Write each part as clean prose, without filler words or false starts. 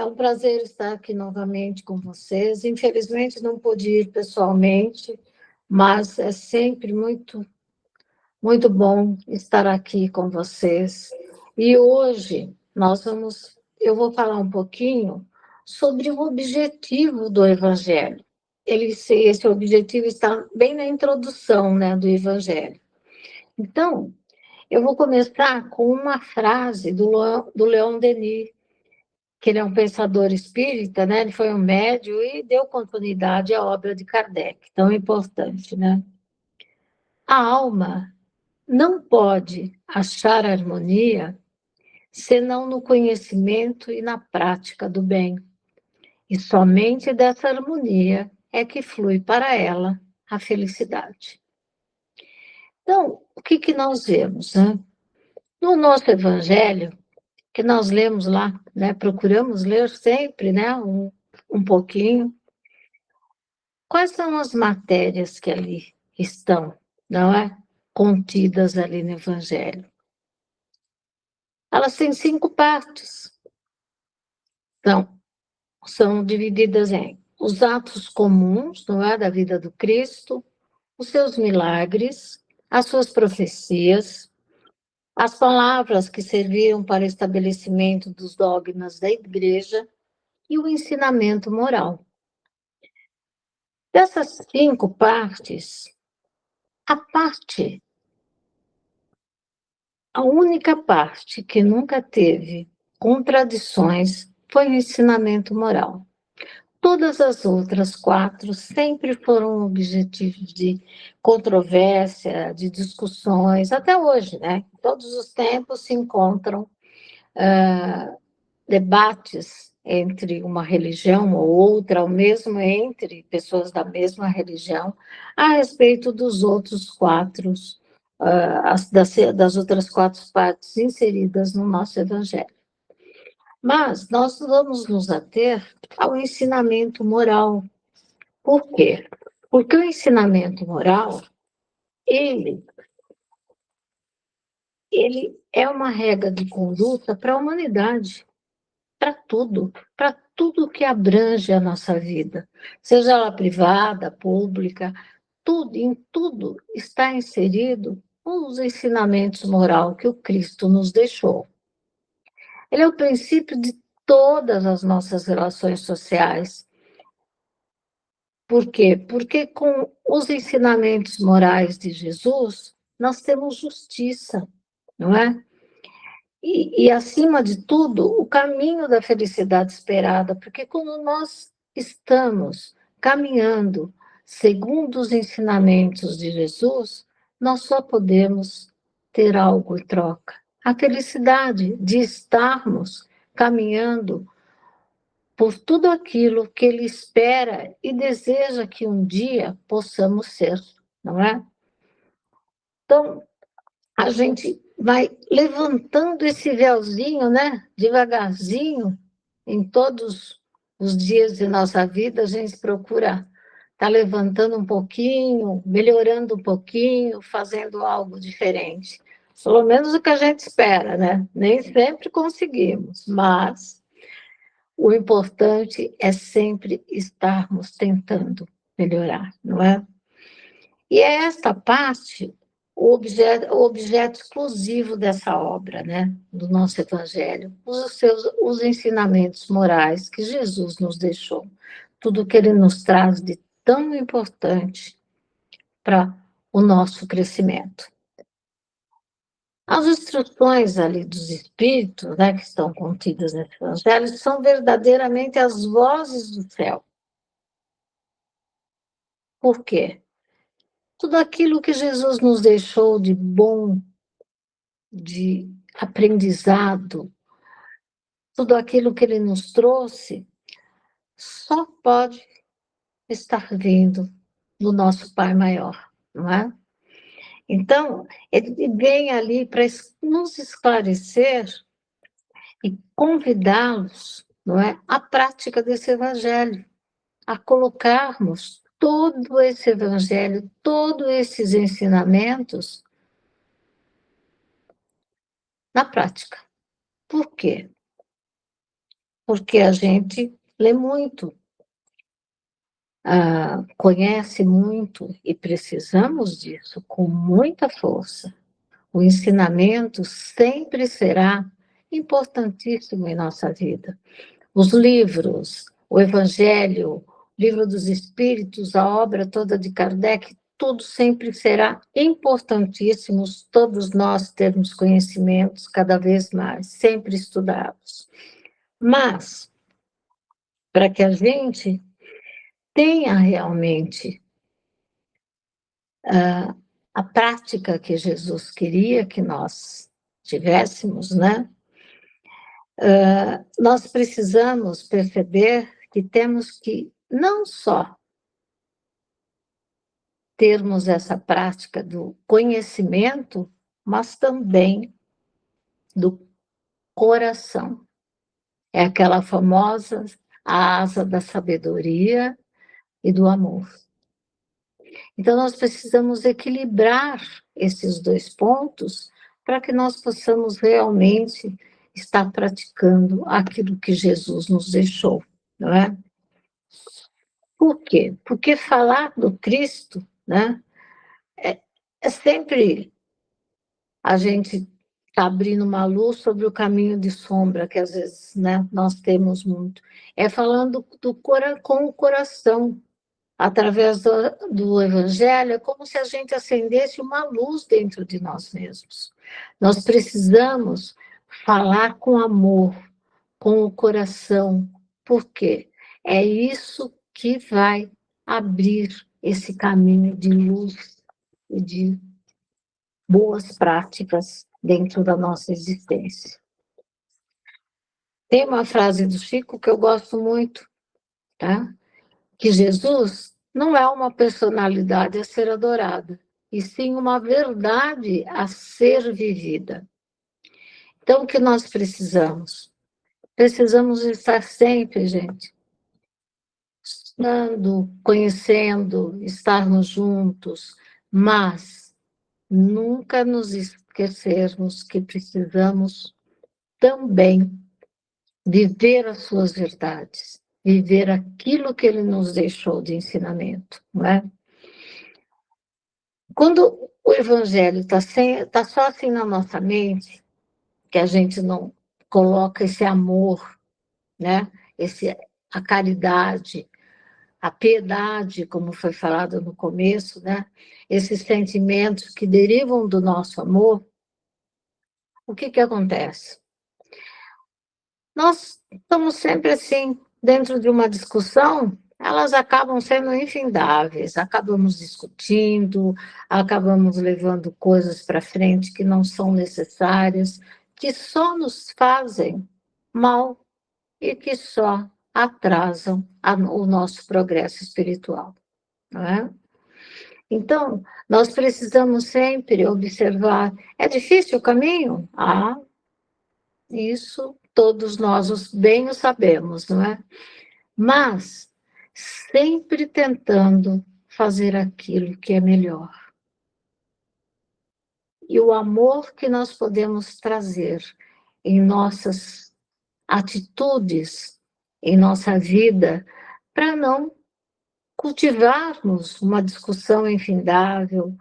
É um prazer estar aqui novamente com vocês. Infelizmente, não pude ir pessoalmente, mas é sempre muito, muito bom estar aqui com vocês. E hoje eu vou falar um pouquinho sobre o objetivo do Evangelho. Esse objetivo está bem na introdução, né, do Evangelho. Então, eu vou começar com uma frase do Leon Denis, que ele é um pensador espírita, né? Ele foi um médium e deu continuidade à obra de Kardec, tão importante, né? A alma não pode achar harmonia senão no conhecimento e na prática do bem. E somente dessa harmonia é que flui para ela a felicidade. Então, o que nós vemos, né? No nosso Evangelho, que nós lemos lá, né? Procuramos ler sempre, né? Um pouquinho. Quais são as matérias que ali estão, não é? Contidas ali no Evangelho? Elas têm 5 partes. Então, são divididas em os atos comuns, não é? Da vida do Cristo, os seus milagres, as suas profecias, as palavras que serviram para o estabelecimento dos dogmas da Igreja e o ensinamento moral. Dessas 5 partes, a única parte que nunca teve contradições foi o ensinamento moral. Todas as outras 4 sempre foram objetivos de controvérsia, de discussões, até hoje, né? Todos os tempos se encontram debates entre uma religião ou outra, ou mesmo entre pessoas da mesma religião, a respeito dos outros 4, das outras 4 partes inseridas no nosso Evangelho. Mas nós vamos nos ater ao ensinamento moral. Por quê? Porque o ensinamento moral, ele é uma regra de conduta para a humanidade, para tudo que abrange a nossa vida, seja ela privada, pública, em tudo está inserido os ensinamentos morais que o Cristo nos deixou. Ele é o princípio de todas as nossas relações sociais. Por quê? Porque com os ensinamentos morais de Jesus, nós temos justiça, não é? E, acima de tudo, o caminho da felicidade esperada, porque quando nós estamos caminhando segundo os ensinamentos de Jesus, nós só podemos ter algo em troca. A felicidade de estarmos caminhando por tudo aquilo que Ele espera e deseja que um dia possamos ser, não é? Então, a gente vai levantando esse véuzinho, né? Devagarzinho, em todos os dias de nossa vida, a gente procura estar levantando um pouquinho, melhorando um pouquinho, fazendo algo diferente. Pelo menos o que a gente espera, né? Nem sempre conseguimos, mas o importante é sempre estarmos tentando melhorar, não é? E é esta parte o objeto exclusivo dessa obra, né, do nosso Evangelho, os ensinamentos morais que Jesus nos deixou, tudo que ele nos traz de tão importante para o nosso crescimento. As instruções ali dos Espíritos, né, que estão contidas nesse Evangelho, são verdadeiramente as vozes do céu. Por quê? Tudo aquilo que Jesus nos deixou de bom, de aprendizado, tudo aquilo que ele nos trouxe, só pode estar vindo do nosso Pai Maior, não é? Então, ele vem ali para nos esclarecer e convidá-los, não é, à prática desse Evangelho, a colocarmos todo esse Evangelho, todos esses ensinamentos na prática. Por quê? porque a gente lê muito, conhece muito e precisamos disso com muita força. O ensinamento sempre será importantíssimo em nossa vida. Os livros, o Evangelho, o Livro dos Espíritos, a obra toda de Kardec, tudo sempre será importantíssimo, todos nós termos conhecimentos cada vez mais, sempre estudados. Mas, para que a gente tenha realmente a prática que Jesus queria que nós tivéssemos, né? Nós precisamos perceber que temos que não só termos essa prática do conhecimento, mas também do coração. É aquela famosa asa da sabedoria e do amor. Então, nós precisamos equilibrar esses dois pontos para que nós possamos realmente estar praticando aquilo que Jesus nos deixou, não é? Por quê? Porque falar do Cristo, né, é sempre a gente está abrindo uma luz sobre o caminho de sombra que às vezes, né, nós temos muito. É falando com o coração, através do Evangelho, é como se a gente acendesse uma luz dentro de nós mesmos. Nós precisamos falar com amor, com o coração. Por quê? É isso que vai abrir esse caminho de luz e de boas práticas dentro da nossa existência. Tem uma frase do Chico que eu gosto muito, tá? Que Jesus não é uma personalidade a ser adorada, e sim uma verdade a ser vivida. Então, o que nós precisamos? Precisamos estar sempre, gente, estudando, conhecendo, estarmos juntos, mas nunca nos esquecermos que precisamos também viver as suas verdades, viver aquilo que ele nos deixou de ensinamento, não é? Quando o evangelho está só assim na nossa mente, que a gente não coloca esse amor, né? A caridade, a piedade, como foi falado no começo, né? Esses sentimentos que derivam do nosso amor, o que acontece? Nós estamos sempre assim, dentro de uma discussão, elas acabam sendo infindáveis, acabamos discutindo, acabamos levando coisas para frente que não são necessárias, que só nos fazem mal e que só atrasam o nosso progresso espiritual, não é? Então, nós precisamos sempre observar, é difícil o caminho? Isso todos nós bem o sabemos, não é? Mas sempre tentando fazer aquilo que é melhor. E o amor que nós podemos trazer em nossas atitudes, em nossa vida, para não cultivarmos uma discussão infindável,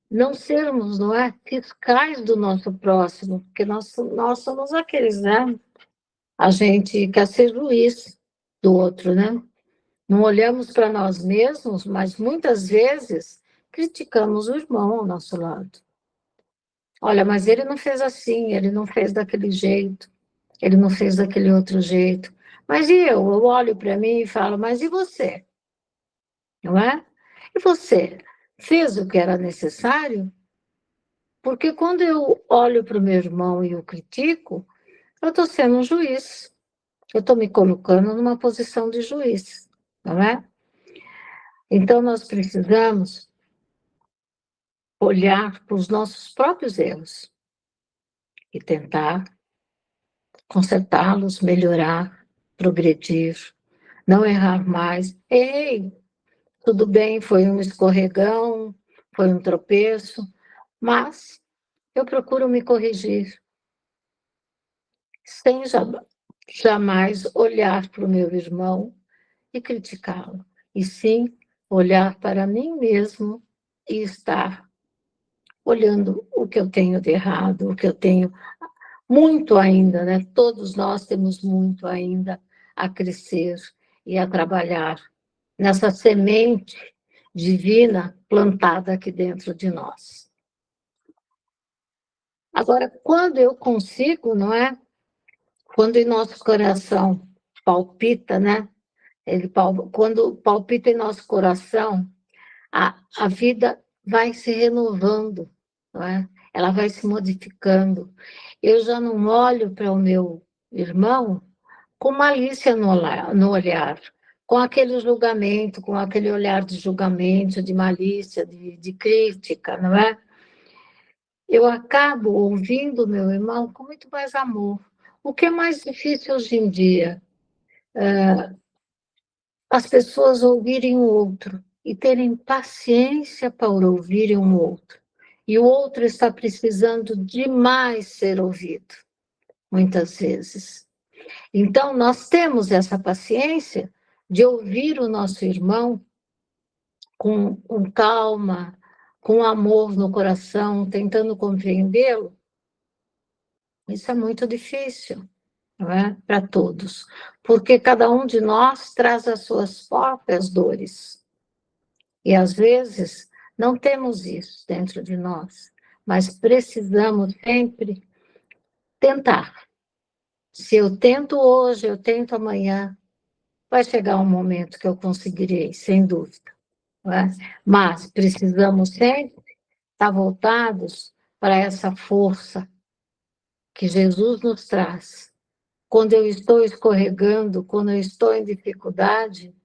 não sermos, não é, fiscais do nosso próximo, porque nós somos aqueles, né? A gente quer ser juiz do outro, né? Não olhamos para nós mesmos, mas muitas vezes criticamos o irmão ao nosso lado. Olha, mas ele não fez assim, ele não fez daquele jeito, ele não fez daquele outro jeito. Mas e eu? Eu olho para mim e falo, mas e você? Não é? E você? Fez o que era necessário? Porque quando eu olho para o meu irmão e o critico, eu estou sendo um juiz. Eu estou me colocando numa posição de juiz, não é? Então, nós precisamos olhar para os nossos próprios erros e tentar consertá-los, melhorar, progredir, não errar mais. Ei, tudo bem, foi um escorregão, foi um tropeço, mas eu procuro me corrigir. sem jamais olhar para o meu irmão e criticá-lo, e sim olhar para mim mesmo e estar olhando o que eu tenho de errado, o que eu tenho muito ainda, né? Todos nós temos muito ainda a crescer e a trabalhar nessa semente divina plantada aqui dentro de nós. Agora, quando eu consigo, não é? Quando em nosso coração palpita, né? Quando palpita em nosso coração, a vida vai se renovando, não é? Ela vai se modificando. Eu já não olho para o meu irmão com malícia no olhar, com aquele julgamento, com aquele olhar de julgamento, de malícia, de crítica, não é? Eu acabo ouvindo o meu irmão com muito mais amor. O que é mais difícil hoje em dia? As pessoas ouvirem o outro e terem paciência para ouvirem o outro. E o outro está precisando demais ser ouvido, muitas vezes. Então, nós temos essa paciência de ouvir o nosso irmão com calma, com amor no coração, tentando compreendê-lo. Isso é muito difícil, não é? Para todos, porque cada um de nós traz as suas próprias dores. E às vezes não temos isso dentro de nós, mas precisamos sempre tentar. Se eu tento hoje, eu tento amanhã, vai chegar um momento que eu conseguirei, sem dúvida. Não é? Mas precisamos sempre estar voltados para essa força que Jesus nos traz. Quando eu estou escorregando, quando eu estou em dificuldade,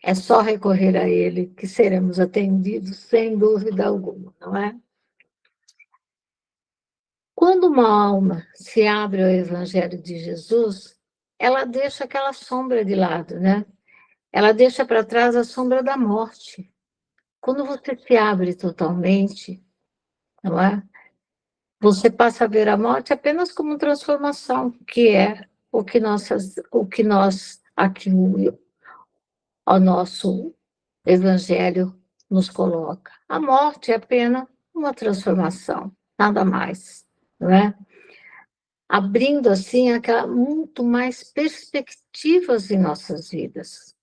é só recorrer a Ele que seremos atendidos, sem dúvida alguma, não é? Quando uma alma se abre ao Evangelho de Jesus, ela deixa aquela sombra de lado, né? Ela deixa para trás a sombra da morte. Quando você se abre totalmente, não é? Você passa a ver a morte apenas como transformação, que é o que nós aqui o nosso Evangelho nos coloca. A morte é apenas uma transformação, nada mais, não é? Abrindo assim muito mais perspectivas em nossas vidas.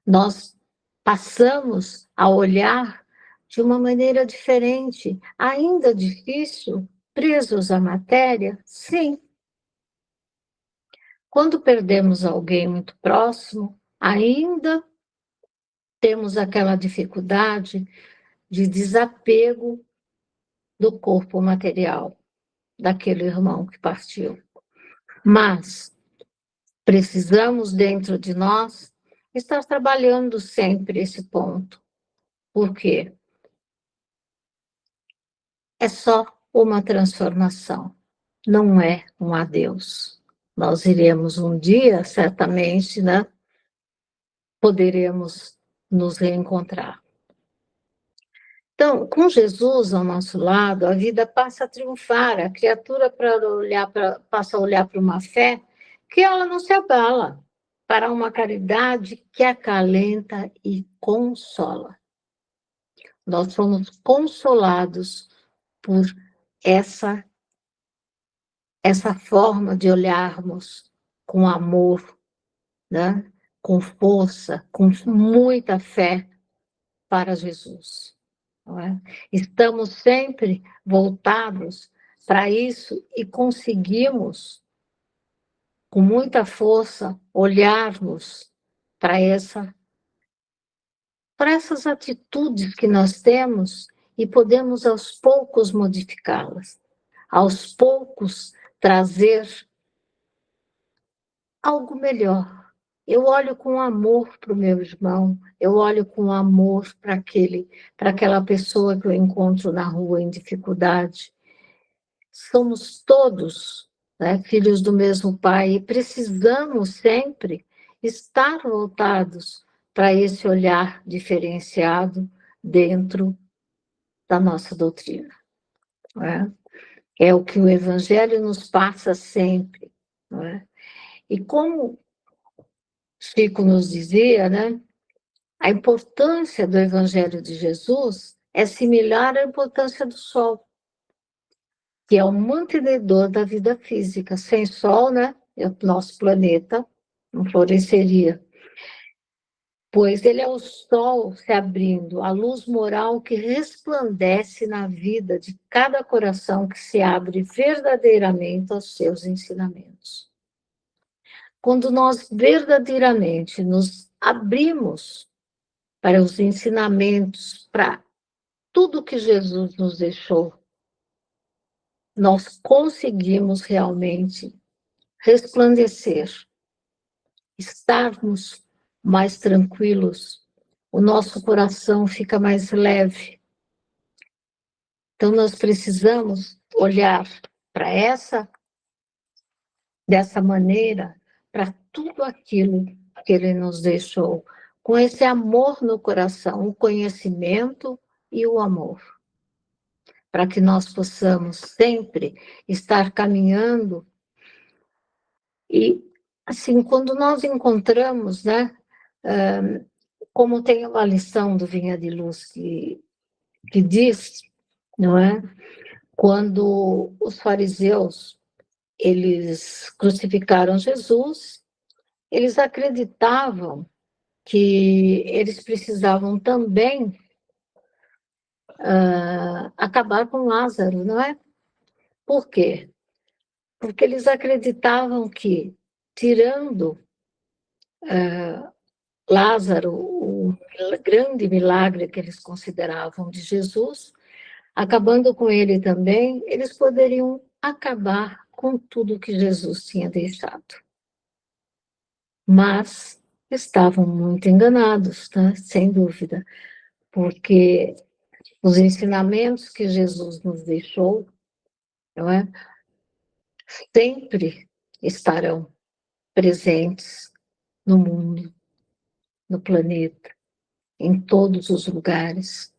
Nós passamos a olhar de uma maneira diferente, ainda difícil, presos à matéria, sim. Quando perdemos alguém muito próximo, ainda temos aquela dificuldade de desapego do corpo material daquele irmão que partiu. Mas precisamos, dentro de nós, estar trabalhando sempre esse ponto. Por quê? É só uma transformação, não é um adeus. Nós iremos um dia, certamente, né? Poderemos nos reencontrar. Então, com Jesus ao nosso lado, a vida passa a triunfar, a criatura passa a olhar para uma fé que ela não se abala, para uma caridade que acalenta e consola. Nós somos consolados por essa forma de olharmos com amor, né? Com força, com muita fé para Jesus. Não é? Estamos sempre voltados para isso e conseguimos, com muita força, olharmos para essas atitudes que nós temos e podemos aos poucos modificá-las, aos poucos trazer algo melhor. Eu olho com amor para o meu irmão, eu olho com amor para aquela pessoa que eu encontro na rua em dificuldade. Somos todos, né, filhos do mesmo Pai e precisamos sempre estar voltados para esse olhar diferenciado dentro da nossa doutrina. Não é? É o que o Evangelho nos passa sempre, não é? E como Chico nos dizia, né? A importância do Evangelho de Jesus é similar à importância do Sol, que é o mantenedor da vida física. Sem Sol, né? O nosso planeta não floresceria, pois ele é o sol se abrindo, a luz moral que resplandece na vida de cada coração que se abre verdadeiramente aos seus ensinamentos. Quando nós verdadeiramente nos abrimos para os ensinamentos, para tudo que Jesus nos deixou, nós conseguimos realmente resplandecer, estarmos mais tranquilos, o nosso coração fica mais leve. Então, nós precisamos olhar para dessa maneira, para tudo aquilo que ele nos deixou, com esse amor no coração, o conhecimento e o amor, para que nós possamos sempre estar caminhando. E, assim, quando nós encontramos, né, como tem uma lição do Vinha de Luz que diz, não é? Quando os fariseus, eles crucificaram Jesus, eles acreditavam que eles precisavam também acabar com Lázaro, não é? Por quê? Porque eles acreditavam que, tirando Lázaro, o grande milagre que eles consideravam de Jesus, acabando com ele também, eles poderiam acabar com tudo que Jesus tinha deixado. Mas estavam muito enganados, tá? Sem dúvida, porque os ensinamentos que Jesus nos deixou, não é? Sempre estarão presentes no mundo, no planeta, em todos os lugares,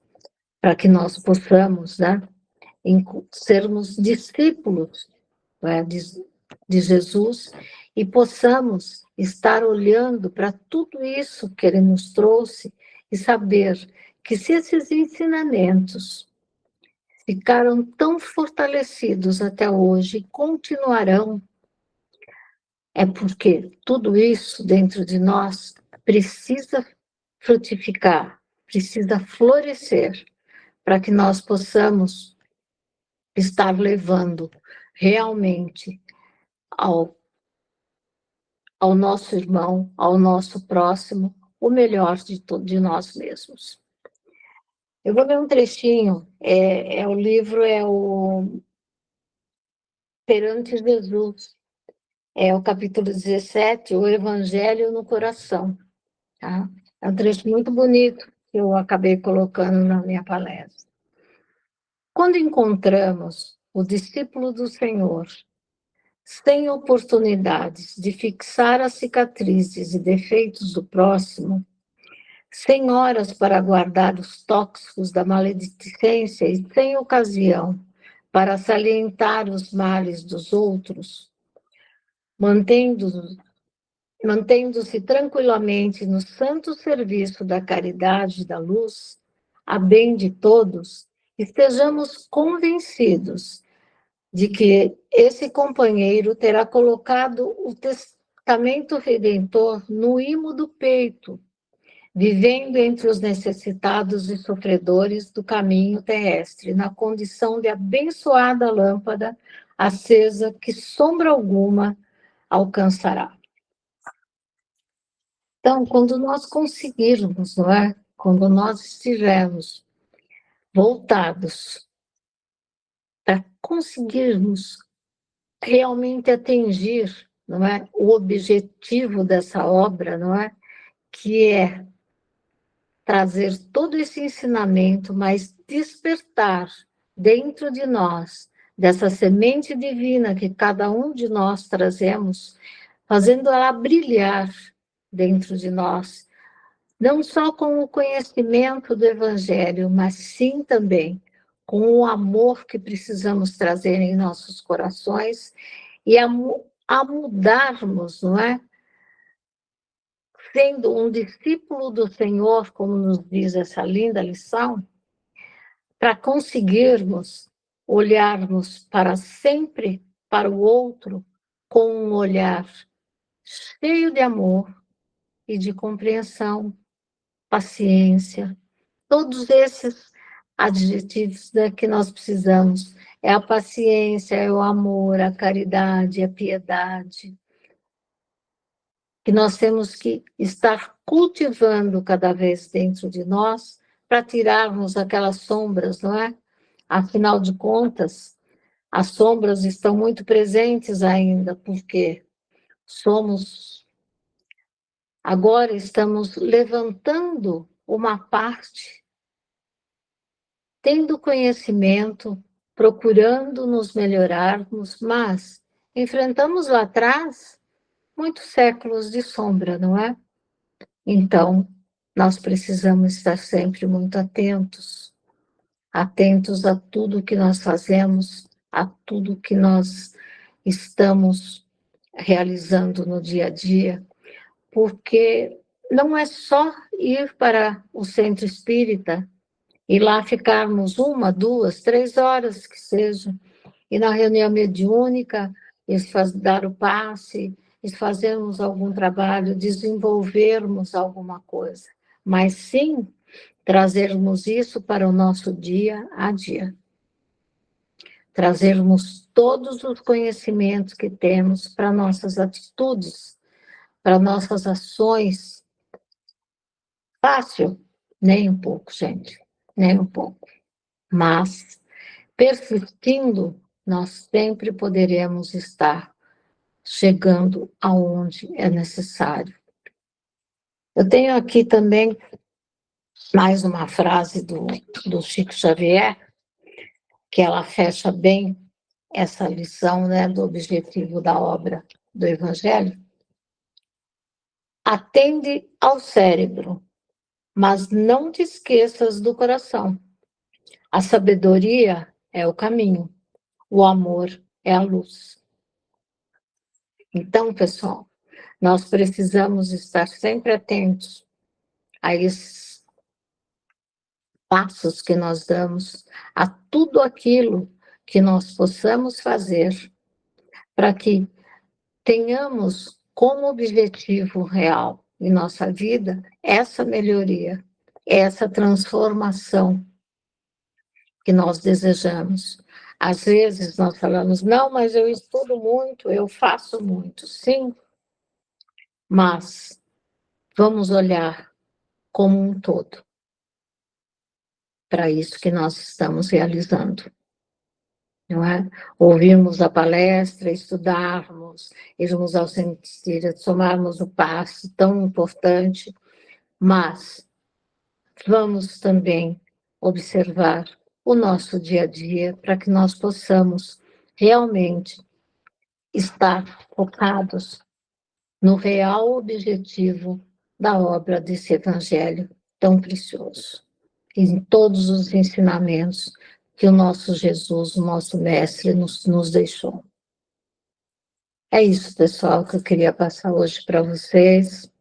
para que nós possamos, né, sermos discípulos, né, de Jesus e possamos estar olhando para tudo isso que ele nos trouxe e saber que se esses ensinamentos ficaram tão fortalecidos até hoje e continuarão, é porque tudo isso dentro de nós precisa frutificar, precisa florescer, para que nós possamos estar levando realmente ao nosso irmão, ao nosso próximo, o melhor de nós mesmos. Eu vou ler um trechinho, o livro é o Perante Jesus, é o capítulo 17, o Evangelho no Coração. Tá? É um trecho muito bonito que eu acabei colocando na minha palestra. Quando encontramos o discípulo do Senhor sem oportunidades de fixar as cicatrizes e defeitos do próximo, sem horas para guardar os tóxicos da maledicência e sem ocasião para salientar os males dos outros, mantendo-se tranquilamente no santo serviço da caridade e da luz, a bem de todos, estejamos convencidos de que esse companheiro terá colocado o testamento redentor no imo do peito, vivendo entre os necessitados e sofredores do caminho terrestre, na condição de abençoada lâmpada acesa que sombra alguma alcançará. Então, quando nós conseguirmos, não é? Quando nós estivermos voltados para conseguirmos realmente atingir, não é, o objetivo dessa obra, não é, que é trazer todo esse ensinamento, mas despertar dentro de nós dessa semente divina que cada um de nós trazemos, fazendo ela brilhar dentro de nós, não só com o conhecimento do Evangelho, mas sim também com o amor que precisamos trazer em nossos corações e a mudarmos, não é? Sendo um discípulo do Senhor, como nos diz essa linda lição, para conseguirmos olharmos para sempre para o outro com um olhar cheio de amor e de compreensão, paciência, todos esses adjetivos, né, que nós precisamos. É a paciência, é o amor, a caridade, a piedade, que nós temos que estar cultivando cada vez dentro de nós para tirarmos aquelas sombras, não é? Afinal de contas, as sombras estão muito presentes ainda, porque agora estamos levantando uma parte, tendo conhecimento, procurando nos melhorarmos, mas enfrentamos lá atrás muitos séculos de sombra, não é? Então, nós precisamos estar sempre muito atentos, atentos a tudo que nós fazemos, a tudo que nós estamos realizando no dia a dia, porque não é só ir para o centro espírita e lá ficarmos 1, 2, 3 horas que seja, e na reunião mediúnica, dar o passe, fazermos algum trabalho, desenvolvermos alguma coisa, mas sim trazermos isso para o nosso dia a dia. Trazermos todos os conhecimentos que temos para nossas atitudes, para nossas ações. Fácil? Nem um pouco, gente, nem um pouco. Mas, persistindo, nós sempre poderemos estar chegando aonde é necessário. Eu tenho aqui também mais uma frase do Chico Xavier, que ela fecha bem essa lição, né, do objetivo da obra do Evangelho. Atende ao cérebro, mas não te esqueças do coração. A sabedoria é o caminho, o amor é a luz. Então, pessoal, nós precisamos estar sempre atentos a esses passos que nós damos, a tudo aquilo que nós possamos fazer para que tenhamos como objetivo real em nossa vida essa melhoria, essa transformação que nós desejamos. Às vezes nós falamos, não, mas eu estudo muito, eu faço muito. Sim, mas vamos olhar como um todo para isso que nós estamos realizando. Não é? Ouvirmos a palestra, estudarmos, irmos ao centro espírita, tomarmos o passo tão importante, mas vamos também observar o nosso dia a dia para que nós possamos realmente estar focados no real objetivo da obra desse evangelho tão precioso, em todos os ensinamentos que o nosso Jesus, o nosso mestre, nos deixou. É isso, pessoal, que eu queria passar hoje para vocês.